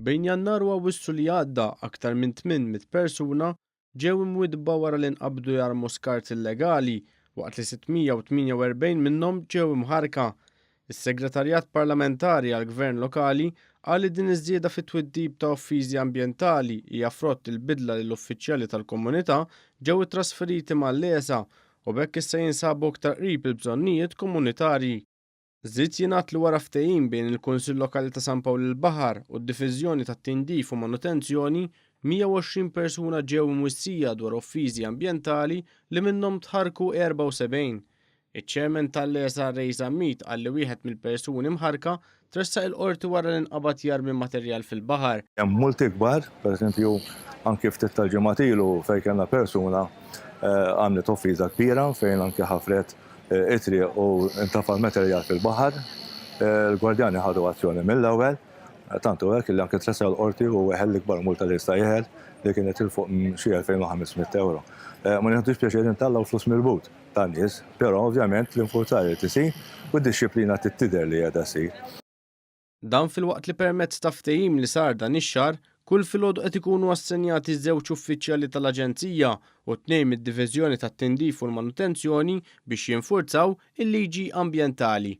Bejn Jannar u Awwissu li għadda aktar minn 800 persuna ġew imwiedba wara li nqabdu jarmu skart illegali waqt li 648 minnhom ġew imħarka. Is-Segretarjat Parlamentari għall-Gvern Lokali qal li din iż-żieda fit-twiddib ta' offiżi ambjentali hija frott il-bidla li l-uffiċjali tal-komunità ġew ittrasferiti mal-Lesa u b'hekk issa jinsabu aktar qrib il-bżonnijiet komunitarji. Żied jingħad li wara ftehim bejn il-Kunsill Lokali ta' San Pawl il-Baħar u d-Diviżjoni tat-Tindif u Manutenzjoni 120 persuna ġew imwissija dwar offiżi ambjentali li minnhom tħarku 74. Iċ-ċermen tal-Lesa Rej Zammit qal li wieħed mill-persuni mħarka tressaq il-qorti wara li nqabad jarmi materjal fil-baħar. Hemm multi kbar, pereżempju anke ftit tal-ġimgħat ilu fejn kellna persuna għamlet offiża kbira fejn anke ħafret itri u intafal materjal fil-baħar. Il-gwardjani ħadu azzjoni mill-ewwel, tantu hekk li anke tressaq il-qorti u weħel l-ikbar multa li jista' jieħel li kienet il-fuq xi 2500 euro. Ma nieħdux pjaċir intallaw flus mill-but tan-nies, però ovvjament l-infurzar li tisir u d-disciplina tidher li qiegħda ssir. Dan fil-waqt li permezz ta' ftehim li sar dan ix-xahar, kull filgħodu qed ikunu assenjati żewġ uffiċjali tal-Aġenzija u 2 mid-Diviżjoni tat-Tindif u l-Manutenzjoni biex jinfurzaw il-liġi ambjentali.